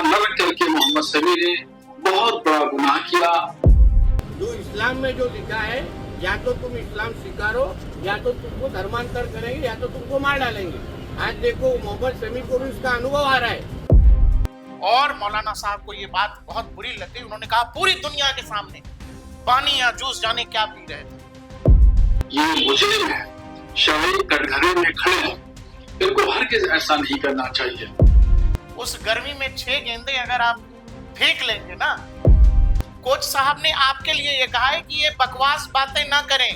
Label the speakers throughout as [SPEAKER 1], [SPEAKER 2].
[SPEAKER 1] न रख करके मोहम्मद शमी ने बहुत बड़ा गुनाह किया।
[SPEAKER 2] जो इस्लाम में जो लिखा है, या तो तुम इस्लाम स्वीकारो, या तो तुमको धर्मांतर करेंगे, या तो तुमको मार डालेंगे। आज देखो मोहम्मद शमी को भी उसका अनुभव आ रहा है।
[SPEAKER 3] और मौलाना साहब को ये बात बहुत बुरी लग गई। उन्होंने कहा पूरी दुनिया के सामने पानी या जूस जाने क्या पी रहे थे।
[SPEAKER 1] ये मुजरिम है, शहीद कटघरे में खड़े हैं, इनको हरगिज ऐसा नहीं करना चाहिए।
[SPEAKER 3] उस गर्मी में 6 गेंदे अगर आप फेंक लेंगे ना, कोच साहब ने आपके लिए ये कहा है कि ये बकवास बातें ना करें।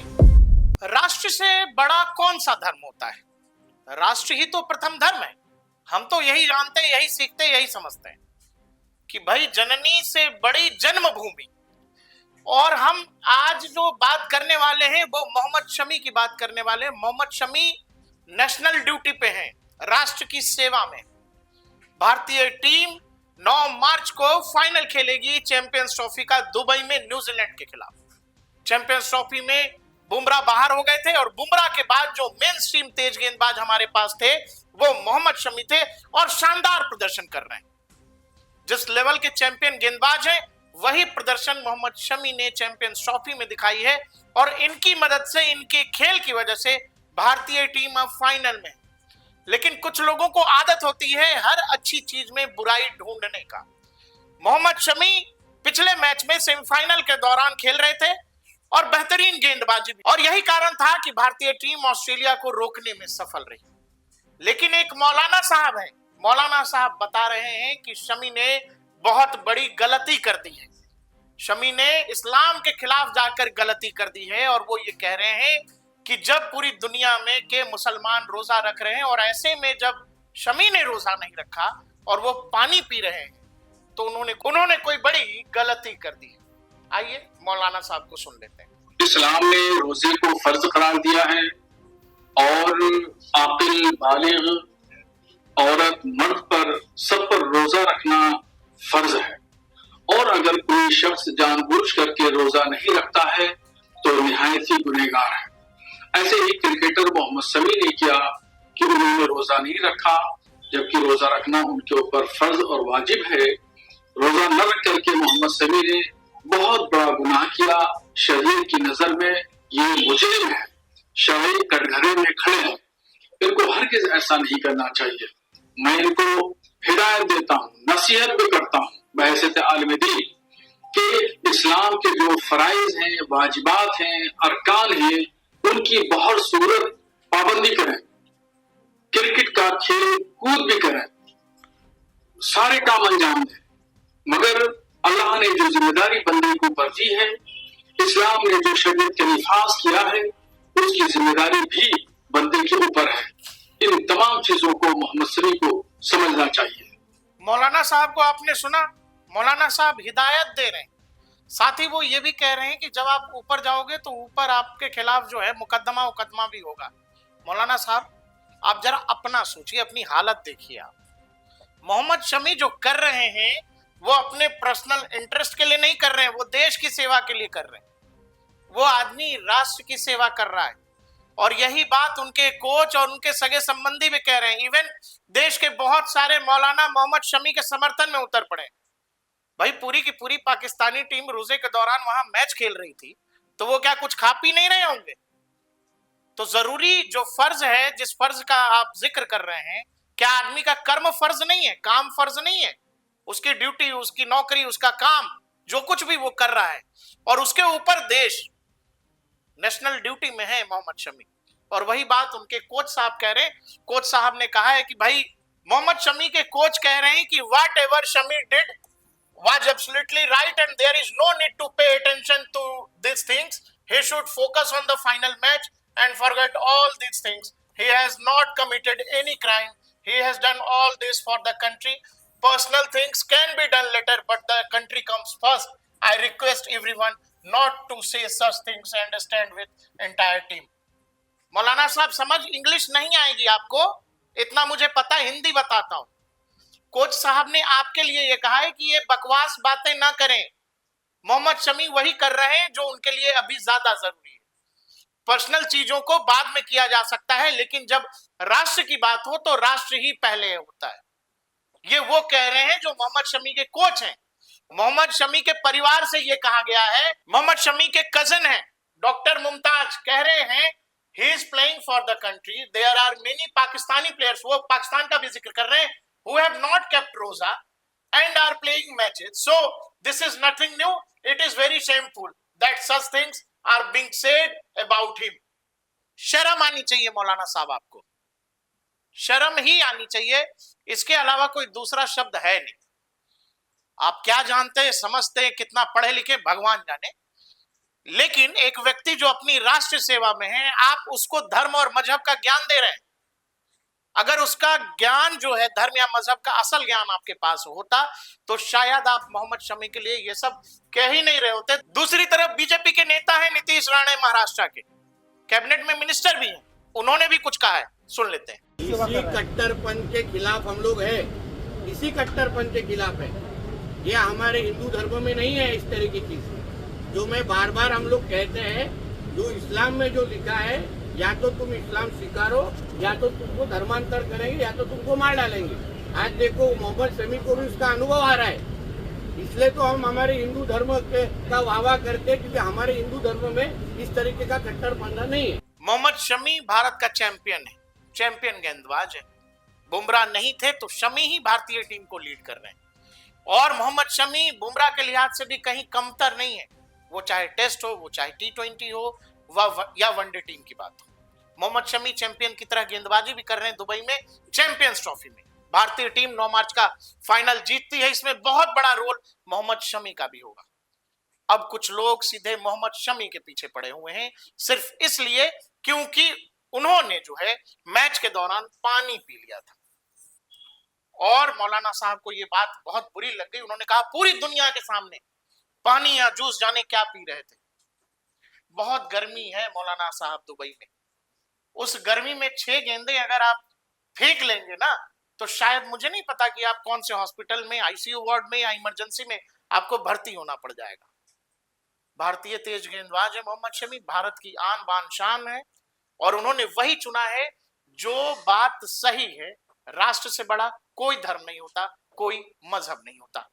[SPEAKER 3] राष्ट्र से बड़ा कौन सा धर्म होता है? राष्ट्र ही तो प्रथम धर्म है। हम तो यही जानते हैं, यही सीखते हैं, यही समझते हैं कि भाई जननी से बड़ी जन्मभूमि। और हम आज जो बात करने वाले हैं वो मोहम्मद शमी की बात करने वाले हैं। मोहम्मद शमी नेशनल ड्यूटी पे हैं, राष्ट्र की सेवा में। भारतीय टीम 9 मार्च को फाइनल खेलेगी चैंपियंस ट्रॉफी का दुबई में न्यूजीलैंड के खिलाफ। चैंपियंस ट्रॉफी में बुमराह बाहर हो गए थे और बुमराह के बाद जो मेन स्ट्रीम तेज गेंदबाज हमारे पास थे वो मोहम्मद शमी थे और शानदार प्रदर्शन कर रहे हैं। जिस लेवल के चैंपियन गेंदबाज हैं वही प्रदर्शन मोहम्मद शमी ने चैंपियंस ट्रॉफी में दिखाई है। और इनकी मदद से, इनके खेल की वजह से भारतीय टीम अब फाइनल में। लेकिन कुछ लोगों को आदत होती है हर अच्छी चीज में बुराई ढूंढने का। मोहम्मद शमी पिछले मैच में सेमीफाइनल के दौरान खेल रहे थे और बेहतरीन गेंदबाजी भी, और यही कारण था कि भारतीय टीम ऑस्ट्रेलिया को रोकने में सफल रही। लेकिन एक मौलाना साहब है, मौलाना साहब बता रहे हैं कि शमी ने बहुत बड़ी गलती कर दी है। शमी ने इस्लाम के खिलाफ जाकर गलती कर दी है और वो ये कह रहे हैं कि जब पूरी दुनिया में के मुसलमान रोजा रख रहे हैं और ऐसे में जब शमी ने रोजा नहीं रखा और वो पानी पी रहे हैं तो उन्होंने कोई बड़ी गलती कर दी है। आइए मौलाना साहब को सुन लेते हैं।
[SPEAKER 1] इस्लाम ने रोजे को फर्ज करार दिया है और आकिल बालिग औरत मर्द पर सब पर रोजा रखना फर्ज है। और अगर कोई शख्स जानबूझ करके रोजा नहीं रखता है तो निहायत ही गुनहगार है। ऐसे ही क्रिकेटर मोहम्मद शमी ने किया कि उन्होंने रोजा नहीं रखा, जबकि रोजा रखना उनके ऊपर फर्ज और वाजिब है। रोजा न रख करके मोहम्मद शमी ने बहुत बड़ा गुनाह किया। शरीर की नजर में ये मुजरिम है, शहीद कटघरे में खड़े हैं, इनको हरगिज ऐसा नहीं करना चाहिए। मैं इनको हिदायत देता हूँ, नसीहत भी करता हूँ बहैसियत आलिम दीन कि इस्लाम के जो फराइज हैं, वाजिबात हैं, अरकान हैं, उनकी बहुत सूरत पाबंदी करें। क्रिकेट का खेल कूद भी करें, सारे काम अंजाम दें, मगर अल्लाह ने जो जिम्मेदारी बंदे को ऊपर दी है, इस्लाम ने जो शरीयत के निफाज किया है, उसकी जिम्मेदारी भी बंदे के ऊपर है। इन तमाम चीजों को मोहम्मद शमी को समझना चाहिए।
[SPEAKER 3] मौलाना साहब को आपने सुना, मौलाना साहब हिदायत दे रहे हैं। साथ ही वो ये भी कह रहे हैं कि जब आप ऊपर जाओगे तो ऊपर आपके खिलाफ जो है मुकदमा भी होगा। मौलाना साहब आप जरा अपना सोचिए, अपनी हालत देखिए। आप मोहम्मद शमी जो कर रहे हैं वो अपने पर्सनल इंटरेस्ट के लिए नहीं कर रहे हैं, वो देश की सेवा के लिए कर रहे हैं। वो आदमी राष्ट्र की सेवा कर रहा है और यही बात उनके कोच और उनके सगे संबंधी भी कह रहे हैं। इवन देश के बहुत सारे मौलाना मोहम्मद शमी के समर्थन में उतर पड़े। भाई पूरी की पूरी पाकिस्तानी टीम रोजे के दौरान वहां मैच खेल रही थी, तो वो क्या कुछ खा पी नहीं रहे होंगे? तो जरूरी जो फर्ज है, जिस फर्ज का आप जिक्र कर रहे हैं, क्या आदमी का कर्म फर्ज नहीं है, काम फर्ज नहीं है? उसकी ड्यूटी, उसकी नौकरी, उसका काम, जो कुछ भी वो कर रहा है, और उसके ऊपर देश नेशनल ड्यूटी में है मोहम्मद शमी। और वही बात उनके कोच साहब कह रहे हैं। कोच साहब ने कहा है कि भाई मोहम्मद शमी के कोच कह रहे हैं कि what ever Shami did was absolutely right and there is no need to pay attention to these things. He should focus on the final match and forget all these things. He has not committed any crime. He has done all this for the country. Personal things can be done later, but the country comes first. I request everyone not to say such things and stand with entire team. मौलाना साहब समझ English नहीं आएगी आपको, इतना मुझे पता, हिंदी बताता हूं। कोच साहब ने आपके लिए यह कहा है कि ये बकवास बातें ना करें। मोहम्मद शमी वही कर रहे हैं जो उनके लिए अभी ज्यादा जरूरी है। पर्सनल चीजों को बाद में किया जा सकता है, लेकिन जब राष्ट्र की बात हो तो राष्ट्र ही पहले होता है। ये वो कह रहे हैं जो मोहम्मद शमी के कोच हैं। मोहम्मद शमी के परिवार से ये कहा गया है, मोहम्मद शमी के कजन हैं डॉक्टर मुमताज, कह रहे हैं he is playing for the country, there are many Pakistani players, वो पाकिस्तान का भी जिक्र कर रहे हैं, who have not kept roza and are playing matches, so this is nothing new, it is very shameful that such things are being said about him. शर्म आनी चाहिए मौलाना साहब, आपको शर्म ही आनी चाहिए, इसके अलावा कोई दूसरा शब्द है नहीं। आप क्या जानते हैं, समझते हैं, कितना पढ़े लिखे भगवान जाने, लेकिन एक व्यक्ति जो अपनी राष्ट्र सेवा में है, आप उसको धर्म और मजहब का ज्ञान दे रहे हैं। अगर उसका ज्ञान जो है धर्म या मजहब का असल ज्ञान आपके पास होता तो शायद आप मोहम्मद शमी के लिए ये सब कह ही नहीं रहे होते। दूसरी तरफ बीजेपी के नेता है नीतीश राणे, महाराष्ट्र के कैबिनेट में मिनिस्टर भी हैं, उन्होंने भी कुछ कहा है, सुन लेते हैं।
[SPEAKER 2] इसी कट्टरपन के खिलाफ हम लोग है, इसी कट्टरपन के खिलाफ है। ये हमारे हिंदू धर्म में नहीं है इस तरह की चीज, जो मैं बार बार हम लोग कहते हैं, जो इस्लाम में जो लिखा है, या तो तुम इस्लाम स्वीकारो, या तो तुमको धर्मांतर करेंगे, या तो तुमको मार डालेंगे। आज देखो मोहम्मद शमी को भी उसका अनुभव आ रहा है, इसलिए तो हम हमारे हिंदू धर्म का वाहवाह करते हैं, क्योंकि हमारे हिंदू धर्म में इस तरीके का कट्टरपन नहीं है।
[SPEAKER 3] मोहम्मद शमी भारत का चैंपियन है, चैंपियन गेंदबाज है। बुमराह नहीं थे तो शमी ही भारतीय टीम को लीड कर रहे हैं, और मोहम्मद शमी बुमराह के लिहाज से भी कहीं कमतर नहीं है, वो चाहे टेस्ट हो, वो चाहे T20 हो या वनडे टीम की बात हो। मोहम्मद शमी चैंपियन की तरह गेंदबाजी भी कर रहे हैं दुबई में चैंपियंस ट्रॉफी में। भारतीय टीम 9 मार्च का फाइनल जीतती है, इसमें बहुत बड़ा रोल मोहम्मद शमी का भी होगा। अब कुछ लोग सीधे मोहम्मद शमी के पीछे पड़े हुए हैं, सिर्फ इसलिए क्योंकि उन्होंने जो है मैच के दौरान पानी पी लिया था, और मौलाना साहब को ये बात बहुत बुरी लग गई। उन्होंने कहा पूरी दुनिया के सामने पानी या जूस जाने क्या पी रहे थे। बहुत गर्मी है मौलाना साहब दुबई में, उस गर्मी में 6 गेंदे अगर आप फेंक लेंगे ना, तो शायद मुझे नहीं पता कि आप कौन से हॉस्पिटल में, आईसीयू वार्ड में या इमरजेंसी में आपको भर्ती होना पड़ जाएगा। भारतीय तेज गेंदबाज है मोहम्मद शमी, भारत की आन बान शान है, और उन्होंने वही चुना है जो बात सही है। राष्ट्र से बड़ा कोई धर्म नहीं होता, कोई मजहब नहीं होता।